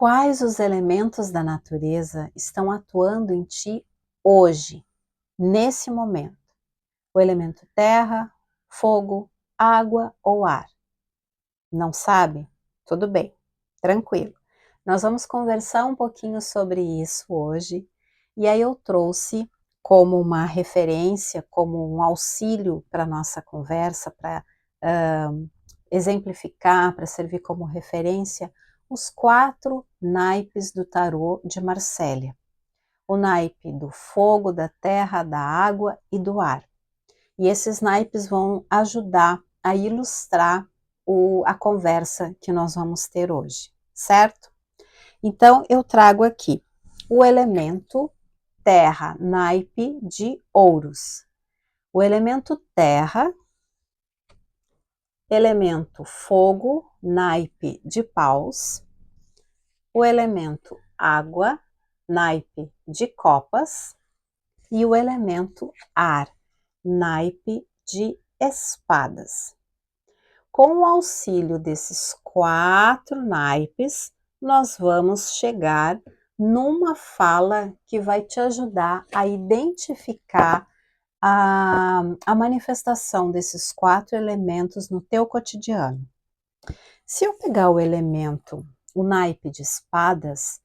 Quais os elementos da natureza estão atuando em ti hoje, nesse momento? O elemento terra, fogo, água ou ar? Não sabe? Tudo bem, tranquilo. Nós vamos conversar um pouquinho sobre isso hoje, e aí eu trouxe como uma referência, como um auxílio para a nossa conversa, para exemplificar, para servir como referência, os 4 naipes do tarô de Marsella. O naipe do fogo, da terra, da água e do ar. E esses naipes vão ajudar a ilustrar a conversa que nós vamos ter hoje, certo? Então, eu trago aqui o elemento terra, naipe de ouros. O elemento terra, elemento fogo, naipe de paus. O elemento água, naipe de copas. E o elemento ar, naipe de espadas. Com o auxílio desses 4 naipes, nós vamos chegar numa fala que vai te ajudar a identificar a manifestação desses 4 elementos no teu cotidiano. Se eu pegar o naipe de espadas,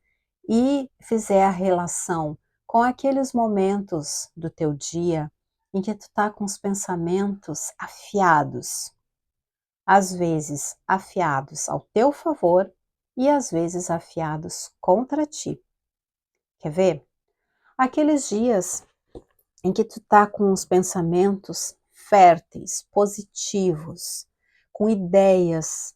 e fizer a relação com aqueles momentos do teu dia em que tu tá com os pensamentos afiados, às vezes afiados ao teu favor e às vezes afiados contra ti. Quer ver? Aqueles dias em que tu tá com os pensamentos férteis, positivos, com ideias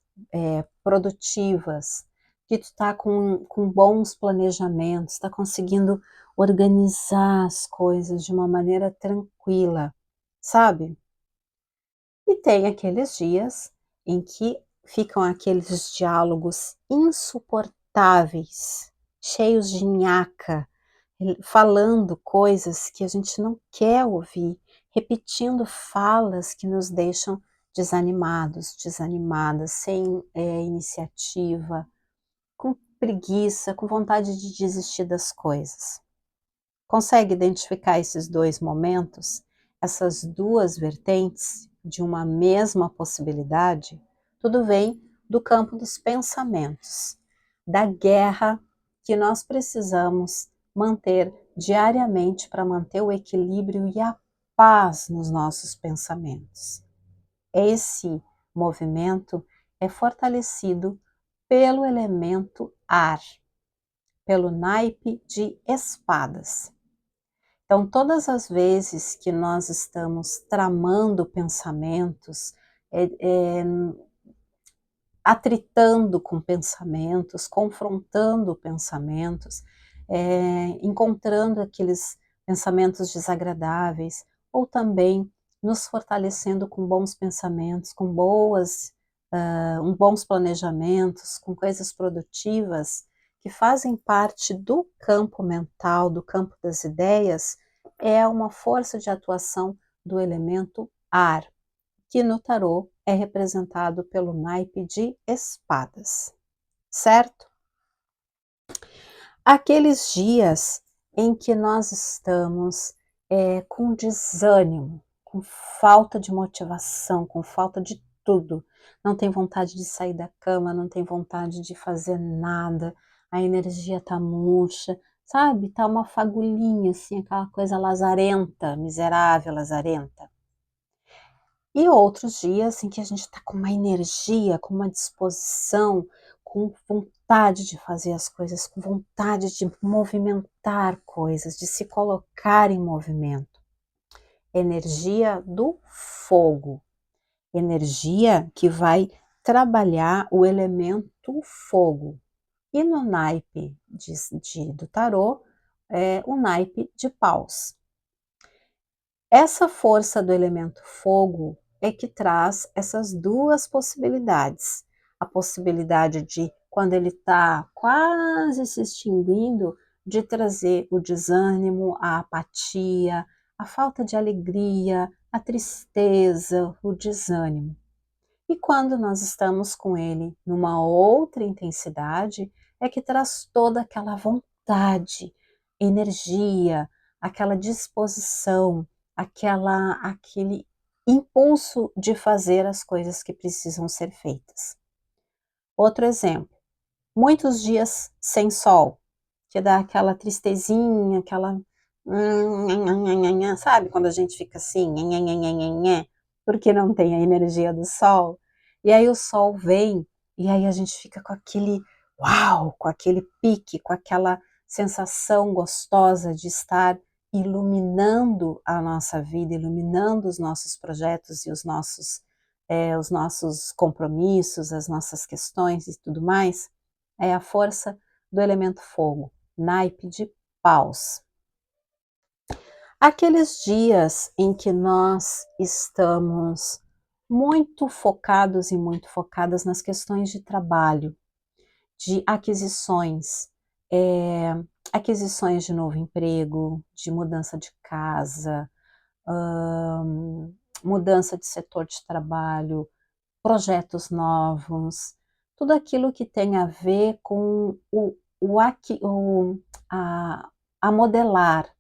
produtivas, que tu tá com bons planejamentos, tá conseguindo organizar as coisas de uma maneira tranquila, sabe? E tem aqueles dias em que ficam aqueles diálogos insuportáveis, cheios de nhaca, falando coisas que a gente não quer ouvir, repetindo falas que nos deixam desanimados, desanimadas, sem iniciativa, com preguiça, com vontade de desistir das coisas. Consegue identificar esses 2 momentos, essas 2 vertentes de uma mesma possibilidade? Tudo vem do campo dos pensamentos, da guerra que nós precisamos manter diariamente para manter o equilíbrio e a paz nos nossos pensamentos. Esse movimento é fortalecido pelo elemento ar, pelo naipe de espadas. Então, todas as vezes que nós estamos tramando pensamentos, atritando com pensamentos, confrontando pensamentos, encontrando aqueles pensamentos desagradáveis, ou também nos fortalecendo com bons pensamentos, com bons planejamentos, com coisas produtivas que fazem parte do campo mental, do campo das ideias, é uma força de atuação do elemento ar, que no tarô é representado pelo naipe de espadas, certo? Aqueles dias em que nós estamos com desânimo, com falta de motivação, com falta de tudo, não tem vontade de sair da cama, não tem vontade de fazer nada, a energia tá murcha, sabe? Tá uma fagulhinha assim, aquela coisa lazarenta, miserável, lazarenta. E outros dias em que a gente está com uma energia, com uma disposição, com vontade de fazer as coisas, com vontade de movimentar coisas, de se colocar em movimento. Energia do fogo, energia que vai trabalhar o elemento fogo. E no naipe do tarô, o naipe de paus. Essa força do elemento fogo é que traz essas 2 possibilidades. A possibilidade de, quando ele está quase se extinguindo, de trazer o desânimo, a apatia, a falta de alegria, a tristeza, o desânimo. E quando nós estamos com ele numa outra intensidade, é que traz toda aquela vontade, energia, aquela disposição, aquele impulso de fazer as coisas que precisam ser feitas. Outro exemplo, muitos dias sem sol, que dá aquela tristezinha, aquela sabe quando a gente fica assim, porque não tem a energia do sol, e aí o sol vem, e aí a gente fica com aquele uau, com aquele pique, com aquela sensação gostosa de estar iluminando a nossa vida, iluminando os nossos projetos e os nossos compromissos, as nossas questões e tudo mais, é a força do elemento fogo, naipe de paus. Aqueles dias em que nós estamos muito focados e muito focadas nas questões de trabalho, de aquisições, aquisições de novo emprego, de mudança de casa, mudança de setor de trabalho, projetos novos, tudo aquilo que tem a ver com a modelar,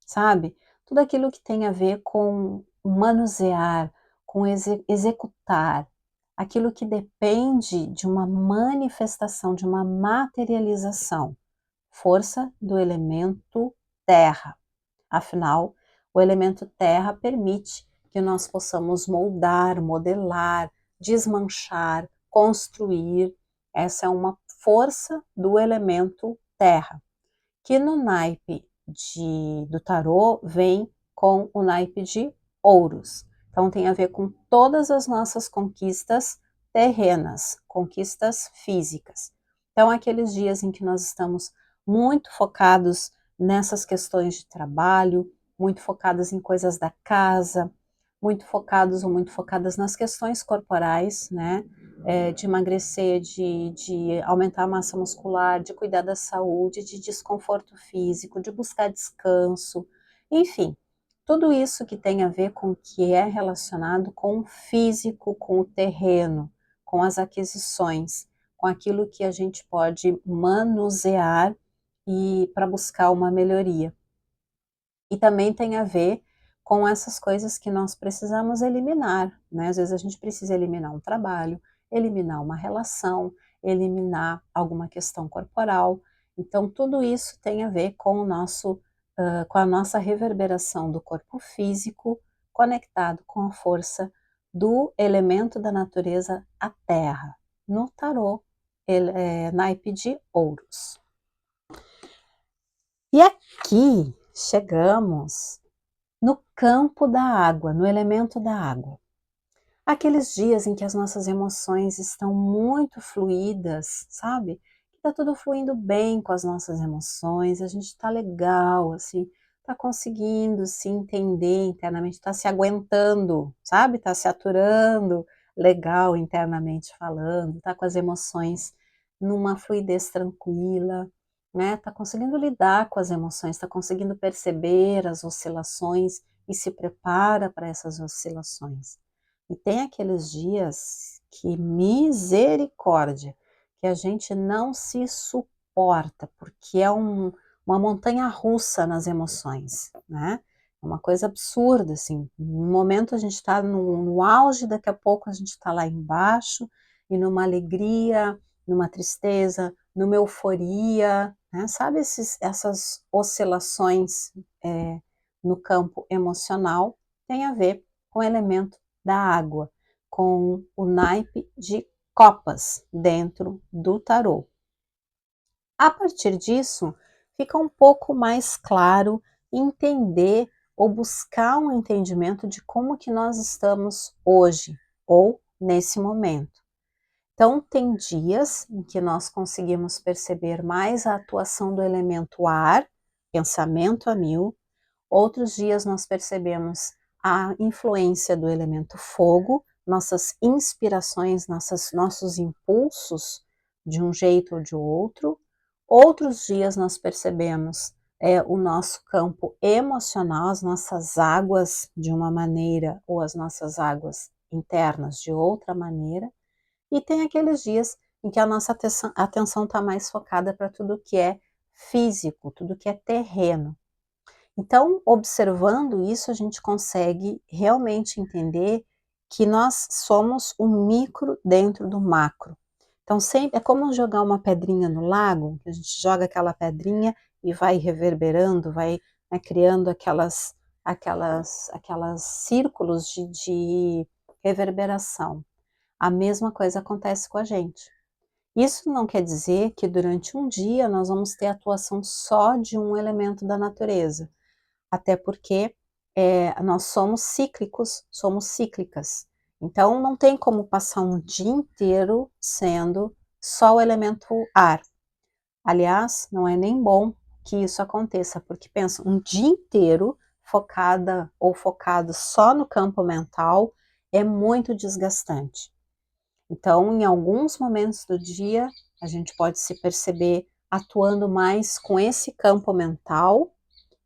sabe? Tudo aquilo que tem a ver com manusear, com executar, aquilo que depende de uma manifestação, de uma materialização, força do elemento terra. Afinal, o elemento terra permite que nós possamos moldar, modelar, desmanchar, construir. Essa é uma força do elemento terra, que no naipe do tarô vem com o naipe de ouros. Então tem a ver com todas as nossas conquistas terrenas, conquistas físicas. Então aqueles dias em que nós estamos muito focados nessas questões de trabalho, muito focados em coisas da casa, muito focados ou muito focadas nas questões corporais, né? De emagrecer, de aumentar a massa muscular, de cuidar da saúde, de desconforto físico, de buscar descanso, enfim, tudo isso que tem a ver com o que é relacionado com o físico, com o terreno, com as aquisições, com aquilo que a gente pode manusear e para buscar uma melhoria. E também tem a ver com essas coisas que nós precisamos eliminar, né? Às vezes a gente precisa eliminar um trabalho, eliminar uma relação, eliminar alguma questão corporal. Então tudo isso tem a ver com com a nossa reverberação do corpo físico conectado com a força do elemento da natureza, a terra. No tarô, naipe de ouros. E aqui chegamos no campo da água, no elemento da água. Aqueles dias em que as nossas emoções estão muito fluídas, sabe? Que tá tudo fluindo bem com as nossas emoções, a gente tá legal, assim, tá conseguindo se entender internamente, tá se aguentando, sabe? Tá se aturando legal internamente falando, tá com as emoções numa fluidez tranquila, né? Tá conseguindo lidar com as emoções, tá conseguindo perceber as oscilações e se prepara para essas oscilações. E tem aqueles dias que, misericórdia, que a gente não se suporta, porque é uma montanha russa nas emoções, né? É uma coisa absurda, assim. No momento a gente está no auge, daqui a pouco a gente está lá embaixo, e numa alegria, numa tristeza, numa euforia, né? Sabe essas oscilações no campo emocional tem a ver com o elemento da água, com o naipe de copas dentro do tarô. A partir disso, fica um pouco mais claro entender ou buscar um entendimento de como que nós estamos hoje ou nesse momento. Então, tem dias em que nós conseguimos perceber mais a atuação do elemento ar, pensamento a mil. Outros dias nós percebemos a influência do elemento fogo, nossas inspirações, nossos impulsos de um jeito ou de outro. Outros dias nós percebemos o nosso campo emocional, as nossas águas de uma maneira ou as nossas águas internas de outra maneira, e tem aqueles dias em que a nossa atenção está mais focada para tudo que é físico, tudo que é terreno. Então, observando isso, a gente consegue realmente entender que nós somos um micro dentro do macro. Então, sempre é como jogar uma pedrinha no lago, que a gente joga aquela pedrinha e vai reverberando, vai, né, criando aquelas círculos de reverberação. A mesma coisa acontece com a gente. Isso não quer dizer que durante um dia nós vamos ter atuação só de um elemento da natureza, até porque nós somos cíclicos, somos cíclicas. Então não tem como passar um dia inteiro sendo só o elemento ar. Aliás, não é nem bom que isso aconteça, porque pensa, um dia inteiro focada ou focado só no campo mental é muito desgastante. Então, em alguns momentos do dia, a gente pode se perceber atuando mais com esse campo mental,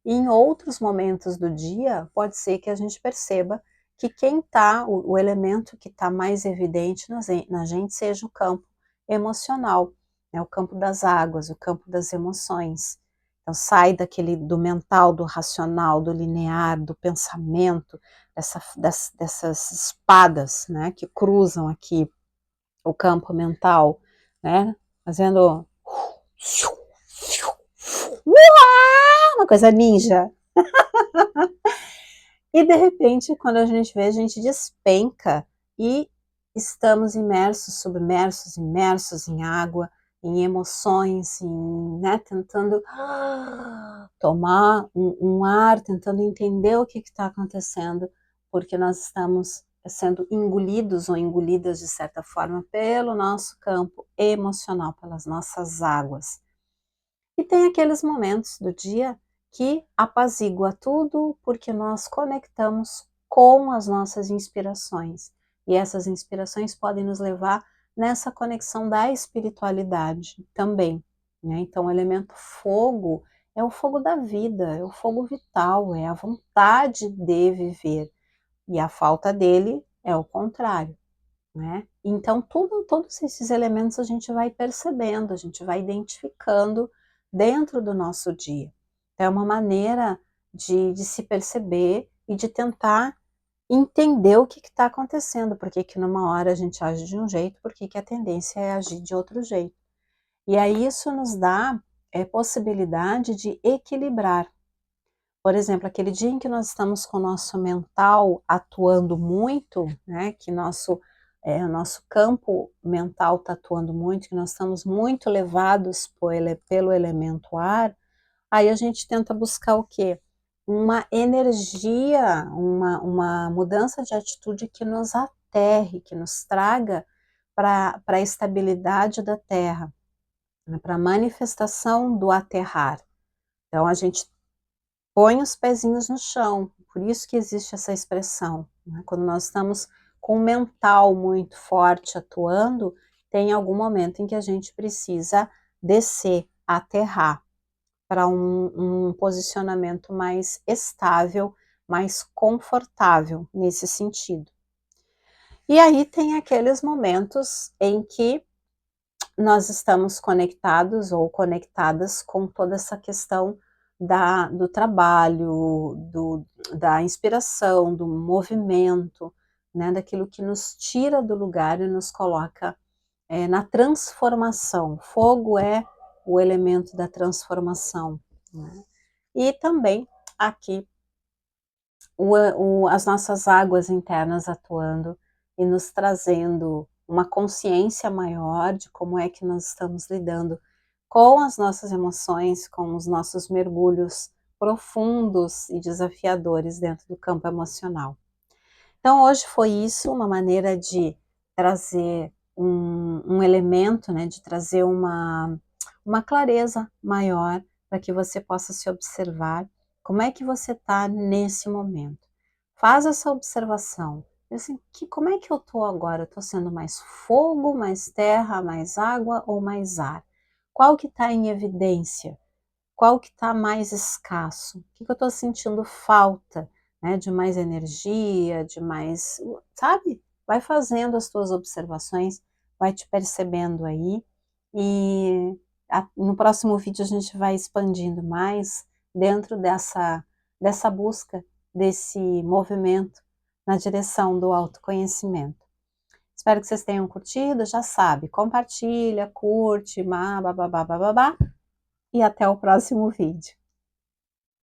e em outros momentos do dia, pode ser que a gente perceba que quem está, o elemento que está mais evidente na gente seja o campo emocional, né? O campo das águas, o campo das emoções. Então, sai do mental, do racional, do linear, do pensamento, dessas espadas, né, que cruzam aqui o campo mental, né? Fazendo uma coisa ninja. E de repente, quando a gente vê, a gente despenca e estamos imersos, submersos, imersos em água, em emoções, né, tentando tomar um ar, tentando entender o que está acontecendo, porque nós estamos sendo engolidos ou engolidas de certa forma pelo nosso campo emocional, pelas nossas águas. E tem aqueles momentos do dia que apazigua tudo porque nós conectamos com as nossas inspirações. E essas inspirações podem nos levar nessa conexão da espiritualidade também, né? Então, o elemento fogo é o fogo da vida, é o fogo vital, é a vontade de viver. E a falta dele é o contrário, né? Então, todos esses elementos a gente vai percebendo, a gente vai identificando dentro do nosso dia. É uma maneira de se perceber e de tentar entender o que está acontecendo, porque que numa hora a gente age de um jeito, porque que a tendência é agir de outro jeito. E aí isso nos dá possibilidade de equilibrar. Por exemplo, aquele dia em que nós estamos com o nosso mental atuando muito, né, que o nosso campo mental está atuando muito, que nós estamos muito levados pelo elemento ar, aí a gente tenta buscar o quê? Uma energia, uma mudança de atitude que nos aterre, que nos traga para a estabilidade da Terra, né, para a manifestação do aterrar. Então a gente põe os pezinhos no chão, por isso que existe essa expressão, né? Quando nós estamos com o mental muito forte atuando, tem algum momento em que a gente precisa descer, aterrar, para um posicionamento mais estável, mais confortável nesse sentido. E aí tem aqueles momentos em que nós estamos conectados ou conectadas com toda essa questão do trabalho, da inspiração, do movimento, né, daquilo que nos tira do lugar e nos coloca na transformação. Fogo é o elemento da transformação, né? E também aqui as nossas águas internas atuando e nos trazendo uma consciência maior de como é que nós estamos lidando com as nossas emoções, com os nossos mergulhos profundos e desafiadores dentro do campo emocional. Então hoje foi isso, uma maneira de trazer um elemento, né, de trazer uma clareza maior para que você possa se observar como é que você está nesse momento. Faz essa observação. Assim, como é que eu estou agora? Estou sendo mais fogo, mais terra, mais água ou mais ar? Qual que está em evidência? Qual que está mais escasso? O que eu estou sentindo falta, né? De mais energia, de mais, sabe? vai fazendo as tuas observações, vai te percebendo aí, e no próximo vídeo a gente vai expandindo mais dentro dessa busca, desse movimento na direção do autoconhecimento. Espero que vocês tenham curtido, já sabe, compartilha, curte, babá, e até o próximo vídeo.